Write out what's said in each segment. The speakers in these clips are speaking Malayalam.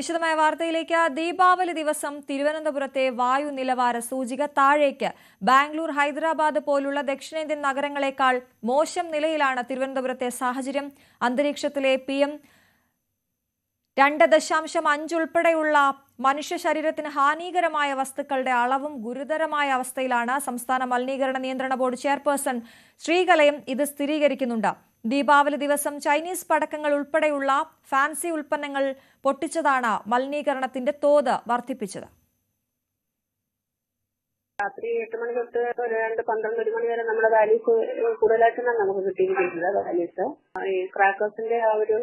വിശദമായ വാർത്തയിലേക്ക്. ദീപാവലി ദിവസം തിരുവനന്തപുരത്തെ വായു നിലവാര സൂചിക താഴേക്ക്. ബാംഗ്ലൂർ, ഹൈദരാബാദ് പോലുള്ള ദക്ഷിണേന്ത്യൻ നഗരങ്ങളെക്കാൾ മോശം നിലയിലാണ് തിരുവനന്തപുരത്തെ സാഹചര്യം. അന്തരീക്ഷത്തിലെ PM 2.5 ഉൾപ്പെടെയുള്ള മനുഷ്യ ശരീരത്തിന് ഹാനികരമായ വസ്തുക്കളുടെ അളവും ഗുരുതരമായ അവസ്ഥയിലാണ്. സംസ്ഥാന മലിനീകരണ നിയന്ത്രണ ബോർഡ് ചെയർപേഴ്സൺ ശ്രീകലയും ഇത് സ്ഥിരീകരിക്കുന്നുണ്ട്. ദീപാവലി ദിവസം ചൈനീസ് പടക്കങ്ങൾ ഉൾപ്പെടെയുള്ള ഫാൻസി ഉൽപ്പന്നങ്ങൾ പൊട്ടിച്ചതാണ് മലിനീകരണത്തിന്റെ തോത് വർദ്ധിപ്പിച്ചത്. രാത്രി 8 മണി തൊട്ട് 12 മണി വരെ നമ്മുടെ വാല്യൂസ് കൂടുതലായിട്ടാണ് നമുക്ക് കിട്ടിയിരിക്കുന്നത്. വാല്യൂസ് ഈ ക്രാക്കേഴ്സിന്റെ ആ ഒരു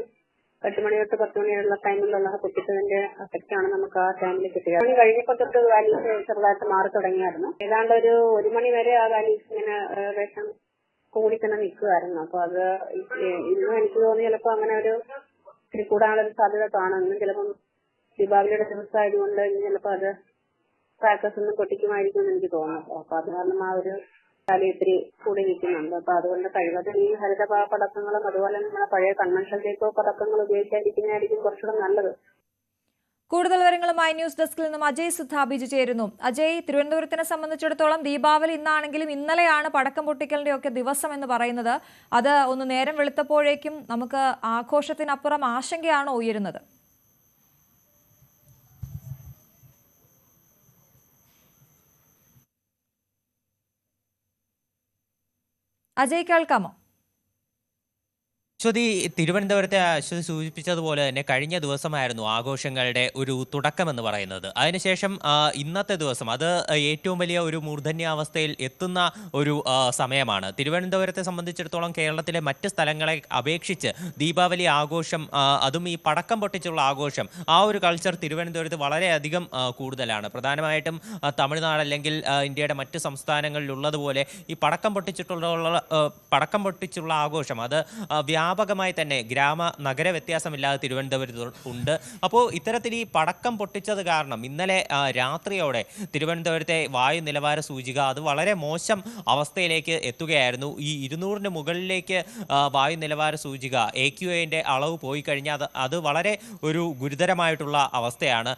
8 മണി തൊട്ട് 10 മണി വരെയുള്ള ടൈമിലുള്ള പൊട്ടിച്ചതിന്റെ എഫക്റ്റാണ് നമുക്ക് ആ ടൈമിൽ കിട്ടിയത്. മണി കഴിഞ്ഞപ്പോൾ തൊട്ട് വാല്യൂസ് ചെറുതായിട്ട് മാറി തുടങ്ങിയായിരുന്നു. ഏതാണ്ട് ഒരു 1 മണി വരെ ആ വാല്യൂസ് ഇങ്ങനെ ഏകദേശം കൂടി തന്നെ നിൽക്കുമായിരുന്നു. അപ്പൊ അത് ഇന്നും എനിക്ക് തോന്നി ചിലപ്പോ അങ്ങനെ ഒരു ഇത്തിരി കൂടാനുള്ളൊരു സാധ്യത കാണുന്നു. ചിലപ്പം ദീപാവലിയുടെ ദിവസമായതുകൊണ്ട് ചിലപ്പോൾ അത് ക്രാക്കേഴ്സ് ഒന്നും പൊട്ടിക്കുമായിരിക്കും എന്ന് എനിക്ക് തോന്നുന്നു. അപ്പൊ അത് കാരണം ആ ഒരു കാലം ഇത്തിരി കൂടി നിൽക്കുന്നുണ്ട്. അപ്പൊ അതുകൊണ്ട് കഴിവതും ഈ ഹരിത പടക്കങ്ങളും അതുപോലെ നമ്മുടെ പഴയ കൺവെൻഷൻ ടൈപ്പ് പടക്കങ്ങൾ ഉപയോഗിക്കാതിരിക്കുന്നതായിരിക്കും കുറച്ചുകൂടെ നല്ലത്. കൂടുതൽ വിവരങ്ങളുമായി ന്യൂസ് ഡെസ്കിൽ നിന്നും അജയ് സുധാബിജു ചേരുന്നു. അജയ്, തിരുവനന്തപുരത്തിനെ സംബന്ധിച്ചിടത്തോളം ദീപാവലി ഇന്നാണെങ്കിലും ഇന്നലെയാണ് പടക്കം പൊട്ടിക്കലിന്റെ ഒക്കെ ദിവസം എന്ന് പറയുന്നത്. അത് ഒന്ന് നേരം വെളുത്തപ്പോഴേക്കും നമുക്ക് ആഘോഷത്തിനപ്പുറം ആശങ്കയാണോ ഉയരുന്നത്? അജയ്, കേൾക്കാമോ? അശ്വതി, തിരുവനന്തപുരത്തെ അശ്വതി സൂചിപ്പിച്ചതുപോലെ തന്നെ കഴിഞ്ഞ ദിവസമായിരുന്നു ആഘോഷങ്ങളുടെ ഒരു തുടക്കമെന്ന് പറയുന്നത്. അതിനുശേഷം ഇന്നത്തെ ദിവസം അത് ഏറ്റവും വലിയ ഒരു മൂർധന്യാവസ്ഥയിൽ എത്തുന്ന ഒരു സമയമാണ്. തിരുവനന്തപുരത്തെ സംബന്ധിച്ചിടത്തോളം കേരളത്തിലെ മറ്റ് സ്ഥലങ്ങളെ അപേക്ഷിച്ച് ദീപാവലി ആഘോഷം, അതും ഈ പടക്കം പൊട്ടിച്ചുള്ള ആഘോഷം, ആ ഒരു കൾച്ചർ തിരുവനന്തപുരത്ത് വളരെയധികം കൂടുതലാണ്. പ്രധാനമായിട്ടും തമിഴ്നാട് അല്ലെങ്കിൽ ഇന്ത്യയുടെ മറ്റ് സംസ്ഥാനങ്ങളിലുള്ളതുപോലെ ഈ പടക്കം പൊട്ടിച്ചുള്ള ആഘോഷം അത് വ്യാപകമായി തന്നെ ഗ്രാമ നഗര വ്യത്യാസമില്ലാതെ തിരുവനന്തപുരത്ത് ഉണ്ട്. അപ്പോൾ ഇത്തരത്തിൽ ഈ പടക്കം പൊട്ടിച്ചത് കാരണം ഇന്നലെ രാത്രിയോടെ തിരുവനന്തപുരത്തെ വായു നിലവാര സൂചിക അത് വളരെ മോശം അവസ്ഥയിലേക്ക് എത്തുകയായിരുന്നു. ഈ 200-ന് മുകളിലേക്ക് വായു നിലവാര സൂചിക AQIന്റെ അളവ് പോയി കഴിഞ്ഞാൽ അത് വളരെ ഒരു ഗുരുതരമായിട്ടുള്ള അവസ്ഥയാണ്.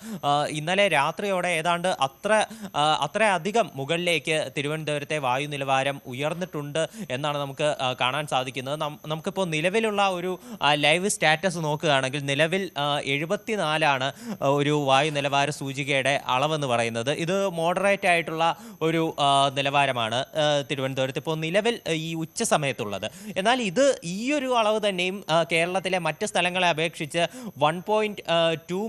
ഇന്നലെ രാത്രിയോടെ ഏതാണ്ട് അത്രയധികം മുകളിലേക്ക് തിരുവനന്തപുരത്തെ വായു നിലവാരം ഉയർന്നിട്ടുണ്ട് എന്നാണ് നമുക്ക് കാണാൻ സാധിക്കുന്നത്. നമുക്കിപ്പോൾ നിലവിലുള്ള ഒരു ലൈവ് സ്റ്റാറ്റസ് നോക്കുകയാണെങ്കിൽ നിലവിൽ 74 ഒരു വായു നിലവാര സൂചികയുടെ അളവെന്ന് പറയുന്നത്. ഇത് മോഡറേറ്റ് ആയിട്ടുള്ള ഒരു നിലവാരമാണ് തിരുവനന്തപുരത്ത് ഇപ്പോൾ നിലവിൽ ഈ ഉച്ച സമയത്തുള്ളത്. എന്നാൽ ഇത് ഈ ഒരു അളവ് തന്നെയും കേരളത്തിലെ മറ്റ് സ്ഥലങ്ങളെ അപേക്ഷിച്ച് 1.2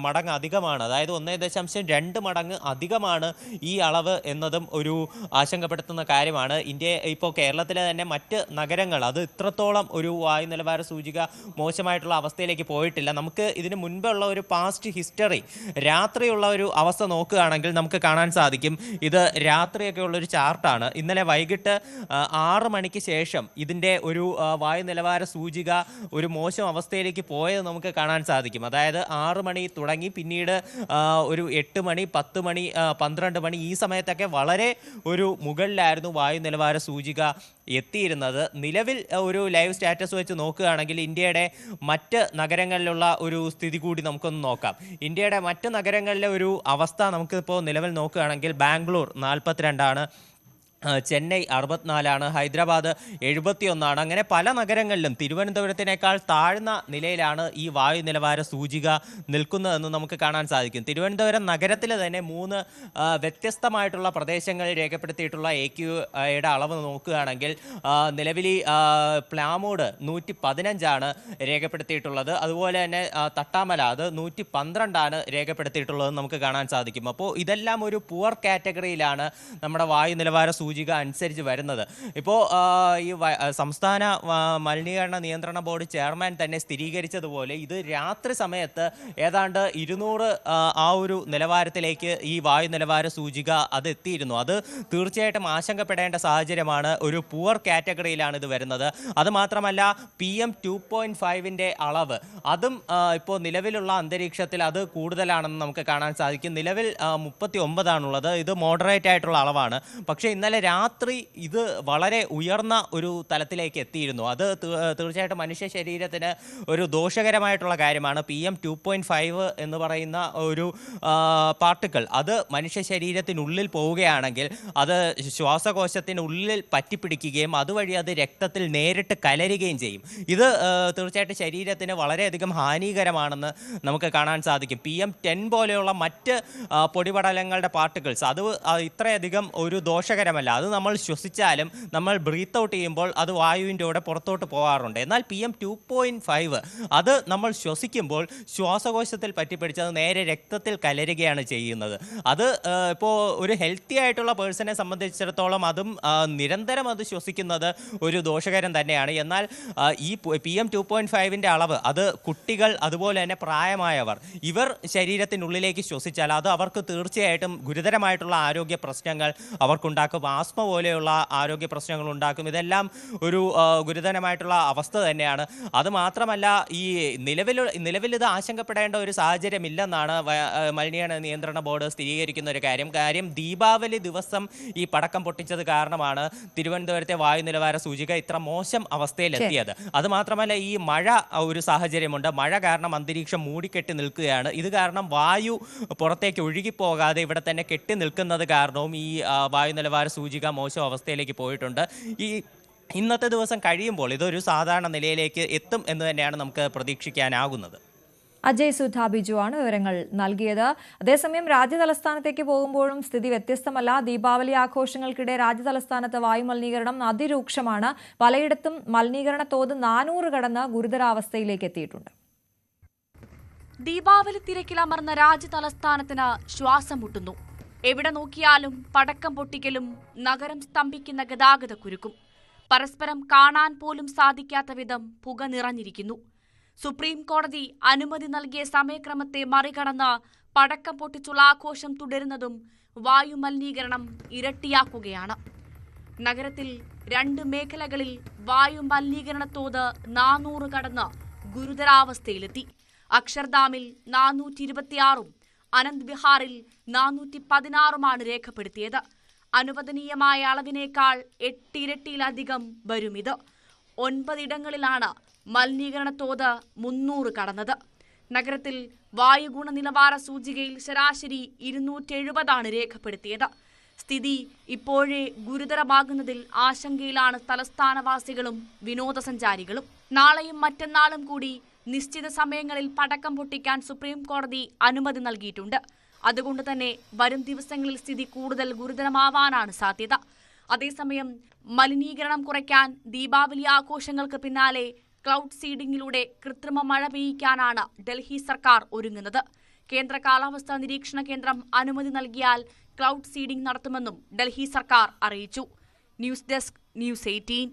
മടങ്ങ് അധികമാണ്. അതായത് 1.2 മടങ്ങ് അധികമാണ് ഈ അളവ് എന്നതും ഒരു ആശങ്കപ്പെടുത്തുന്ന കാര്യമാണ്. ഇപ്പോൾ കേരളത്തിലെ തന്നെ മറ്റ് നഗരങ്ങൾ അത് ഇത്രത്തോളം ഒരു വായു നിലവാര സൂചിക മോശമായിട്ടുള്ള അവസ്ഥയിലേക്ക് പോയിട്ടില്ല. നമുക്ക് ഇതിന് മുൻപുള്ള ഒരു പാസ്റ്റ് ഹിസ്റ്ററി രാത്രിയുള്ള ഒരു അവസ്ഥ നോക്കുകയാണെങ്കിൽ നമുക്ക് കാണാൻ സാധിക്കും. ഇത് രാത്രിയൊക്കെ ഉള്ളൊരു ചാർട്ടാണ്. ഇന്നലെ വൈകിട്ട് 6 മണിക്ക് ശേഷം ഇതിൻ്റെ ഒരു വായു നിലവാര സൂചിക ഒരു മോശം അവസ്ഥയിലേക്ക് പോയത് നമുക്ക് കാണാൻ സാധിക്കും. അതായത് 6 മണി തുടങ്ങി പിന്നീട് ഒരു 8 മണി 10 മണി 12 മണി ഈ സമയത്തൊക്കെ വളരെ ഒരു മുകളിലായിരുന്നു വായു നിലവാര സൂചിക എത്തിയിരുന്നത്. നിലവിൽ ഒരു ലൈവ് സ്റ്റാറ്റസ് വെച്ച് നോക്കുകയാണെങ്കിൽ ഇന്ത്യയുടെ മറ്റ് നഗരങ്ങളിലുള്ള ഒരു സ്ഥിതി കൂടി നമുക്കൊന്ന് നോക്കാം. ഇന്ത്യയുടെ മറ്റ് നഗരങ്ങളിലെ ഒരു അവസ്ഥ നമുക്കിപ്പോൾ നിലവിൽ നോക്കുകയാണെങ്കിൽ ബാംഗ്ലൂർ 42, ചെന്നൈ 64, ഹൈദരാബാദ് 71. അങ്ങനെ പല നഗരങ്ങളിലും തിരുവനന്തപുരത്തിനേക്കാൾ താഴ്ന്ന നിലയിലാണ് ഈ വായു നിലവാര സൂചിക നിൽക്കുന്നതെന്ന് നമുക്ക് കാണാൻ സാധിക്കും. തിരുവനന്തപുരം നഗരത്തിൽ തന്നെ 3 വ്യത്യസ്തമായിട്ടുള്ള പ്രദേശങ്ങളിൽ രേഖപ്പെടുത്തിയിട്ടുള്ള AQIയുടെ അളവ് നോക്കുകയാണെങ്കിൽ നിലവിൽ പ്ലാമൂട് 115 രേഖപ്പെടുത്തിയിട്ടുള്ളത്. അതുപോലെ തന്നെ തട്ടാമല അത് 112 രേഖപ്പെടുത്തിയിട്ടുള്ളത് നമുക്ക് കാണാൻ സാധിക്കും. അപ്പോൾ ഇതെല്ലാം ഒരു പുവർ കാറ്റഗറിയിലാണ് നമ്മുടെ വായു നിലവാര സൂചിക അനുസരിച്ച് വരുന്നത്. ഇപ്പോൾ ഈ സംസ്ഥാന മലിനീകരണ നിയന്ത്രണ ബോർഡ് ചെയർമാൻ തന്നെ സ്ഥിരീകരിച്ചതുപോലെ ഇത് രാത്രി സമയത്ത് ഏതാണ്ട് 200 ആ ഒരു നിലവാരത്തിലേക്ക് ഈ വായു നിലവാര സൂചിക അത് എത്തിയിരുന്നു. അത് തീർച്ചയായിട്ടും ആശങ്കപ്പെടേണ്ട സാഹചര്യമാണ്. ഒരു പുവർ കാറ്റഗറിയിലാണ് ഇത് വരുന്നത്. അതുമാത്രമല്ല PM 2.5ന്റെ അളവ് അതും ഇപ്പോൾ നിലവിലുള്ള അന്തരീക്ഷത്തിൽ അത് കൂടുതലാണെന്ന് നമുക്ക് കാണാൻ സാധിക്കും. നിലവിൽ 39 ആണുള്ളത്. ഇത് മോഡറേറ്റ് ആയിട്ടുള്ള അളവാണ്. പക്ഷേ ഇന്നലെ രാത്രി ഇത് വളരെ ഉയർന്ന ഒരു തലത്തിലേക്ക് എത്തിയിരുന്നു. അത് തീർച്ചയായിട്ടും മനുഷ്യ ശരീരത്തിന് ഒരു ദോഷകരമായിട്ടുള്ള കാര്യമാണ്. PM2.5 എന്ന് പറയുന്ന ഒരു പാർട്ടിക്കിൾ അത് മനുഷ്യ ശരീരത്തിനുള്ളിൽ പോവുകയാണെങ്കിൽ അത് ശ്വാസകോശത്തിനുള്ളിൽ പറ്റിപ്പിടിക്കുകയും അതുവഴി അത് രക്തത്തിൽ നേരിട്ട് കലരുകയും ചെയ്യും. ഇത് തീർച്ചയായിട്ടും ശരീരത്തിന് വളരെയധികം ഹാനികരമാണെന്ന് നമുക്ക് കാണാൻ സാധിക്കും. PM10 പോലെയുള്ള മറ്റ് പൊടിപടലങ്ങളുടെ പാർട്ടിക്കിൾസ് അത് ഇത്രയധികം ഒരു ദോഷകരമല്ല. അത് നമ്മൾ ശ്വസിച്ചാലും നമ്മൾ ബ്രീത്ത് ഔട്ട് ചെയ്യുമ്പോൾ അത് വായുവിൻ്റെ കൂടെ പുറത്തോട്ട് പോകാറുണ്ട്. എന്നാൽ PM2.5 അത് നമ്മൾ ശ്വസിക്കുമ്പോൾ ശ്വാസകോശത്തിൽ പറ്റിപ്പിടിച്ചത് നേരെ രക്തത്തിൽ കലരുകയാണ് ചെയ്യുന്നത്. അത് ഇപ്പോൾ ഒരു ഹെൽത്തി ആയിട്ടുള്ള പേഴ്സണെ സംബന്ധിച്ചിടത്തോളം അതും നിരന്തരം അത് ശ്വസിക്കുന്നത് ഒരു ദോഷകരം തന്നെയാണ്. എന്നാൽ ഈ PM2.5ൻ്റെ അളവ് അത് കുട്ടികൾ അതുപോലെ തന്നെ പ്രായമായവർ ഇവർ ശരീരത്തിനുള്ളിലേക്ക് ശ്വസിച്ചാൽ അത് അവർക്ക് തീർച്ചയായിട്ടും ഗുരുതരമായിട്ടുള്ള ആരോഗ്യ പ്രശ്നങ്ങൾ അവർക്കുണ്ടാക്കും. ആസ്മ പോലെയുള്ള ആരോഗ്യ പ്രശ്നങ്ങൾ ഉണ്ടാക്കും. ഇതെല്ലാം ഒരു ഗുരുതരമായിട്ടുള്ള അവസ്ഥ തന്നെയാണ്. അത് മാത്രമല്ല ഈ നിലവിൽ ഇത് ആശങ്കപ്പെടേണ്ട ഒരു സാഹചര്യമില്ലെന്നാണ് മലിനീകരണ നിയന്ത്രണ ബോർഡ് സ്ഥിരീകരിക്കുന്ന ഒരു കാര്യം. ദീപാവലി ദിവസം ഈ പടക്കം പൊട്ടിച്ചത് കാരണമാണ് തിരുവനന്തപുരത്തെ വായു നിലവാര സൂചിക ഇത്ര മോശം അവസ്ഥയിലെത്തിയത്. അത് മാത്രമല്ല ഈ മഴ ഒരു സാഹചര്യമുണ്ട്. മഴ കാരണം അന്തരീക്ഷം മൂടിക്കെട്ടി നിൽക്കുകയാണ്. ഇത് കാരണം വായു പുറത്തേക്ക് ഒഴുകിപ്പോകാതെ ഇവിടെ തന്നെ കെട്ടി നിൽക്കുന്നത് കാരണവും ഈ വായു നിലവാര സൂചിക മോശം അവസ്ഥയിലേക്ക് പോയിട്ടുണ്ട്. ഇന്നത്തെ ദിവസം കഴിയുമ്പോൾ ഇതൊരു സാധാരണ നിലയിലേക്ക് എത്തും എന്ന് തന്നെയാണ് നമുക്ക് പ്രതീക്ഷിക്കാനാകുന്നത്. അജയ് സുധാ ബിജുവാണ് വിവരങ്ങൾ നൽകിയത്. അതേസമയം രാജ്യതലസ്ഥാനത്തേക്ക് പോകുമ്പോഴും സ്ഥിതി വ്യത്യസ്തമല്ല. ദീപാവലി ആഘോഷങ്ങൾക്കിടെ രാജ്യതലസ്ഥാനത്ത് വായുമലിനീകരണം അതിരൂക്ഷമാണ്. പലയിടത്തും മലിനീകരണ തോത് 400 കടന്ന് ഗുരുതരാവസ്ഥയിലേക്ക് എത്തിയിട്ടുണ്ട്. ദീപാവലി തിരക്കിലമർന്ന രാജ്യതലസ്ഥാനത്തിന് ശ്വാസം മുട്ടുന്നു. എവിടെ നോക്കിയാലും പടക്കം പൊട്ടിക്കലും നഗരം സ്തംഭിക്കുന്ന ഗതാഗത കുരുക്കും. പരസ്പരം കാണാൻ പോലും സാധിക്കാത്ത വിധം പുക നിറഞ്ഞിരിക്കുന്നു. സുപ്രീം കോടതി അനുമതി നൽകിയ സമയക്രമത്തെ മറികടന്ന് പടക്കം പൊട്ടിച്ചുള്ള ആഘോഷം തുടരുന്നതും വായുമലിനീകരണം ഇരട്ടിയാക്കുകയാണ്. നഗരത്തിൽ 2 മേഖലകളിൽ വായുമലിനീകരണ തോത് 400 കടന്ന് ഗുരുതരാവസ്ഥയിലെത്തി. അക്ഷർധാമിൽ 426ഉം അനന്ത് വിഹാറിൽ 416ഉമാണ് രേഖപ്പെടുത്തിയത്. അനുവദനീയമായ അളവിനേക്കാൾ 8 ഇരട്ടിയിലധികം വരുമിത്. 9 ഇടങ്ങളിലാണ് മലിനീകരണ തോത് 300 കടന്നത്. നഗരത്തിൽ വായു ഗുണനിലവാര സൂചികയിൽ ശരാശരി 270ആണ് രേഖപ്പെടുത്തിയത്. സ്ഥിതി ഇപ്പോഴേ ഗുരുതരമാകുന്നതിൽ ആശങ്കയിലാണ് തലസ്ഥാനവാസികളും വിനോദസഞ്ചാരികളും. നാളെയും മറ്റന്നാളും കൂടി നിശ്ചിത സമയങ്ങളിൽ പടക്കം പൊട്ടിക്കാൻ സുപ്രീം കോടതി അനുമതി നൽകിയിട്ടുണ്ട്. അതുകൊണ്ട് തന്നെ വരും ദിവസങ്ങളിൽ സ്ഥിതി കൂടുതൽ ഗുരുതരമാവാനാണ് സാധ്യത. അതേസമയം മലിനീകരണം കുറയ്ക്കാൻ ദീപാവലി ആഘോഷങ്ങൾക്ക് പിന്നാലെ ക്ലൗഡ് സീഡിംഗിലൂടെ കൃത്രിമ മഴ പെയ്യിക്കാനാണ് ഡൽഹി സർക്കാർ ഒരുങ്ങുന്നത്. കേന്ദ്ര കാലാവസ്ഥാ നിരീക്ഷണ കേന്ദ്രം അനുമതി നൽകിയാൽ ക്ലൗഡ് സീഡിംഗ് നടത്തുമെന്നും ഡൽഹി സർക്കാർ അറിയിച്ചു. News desk, News 18.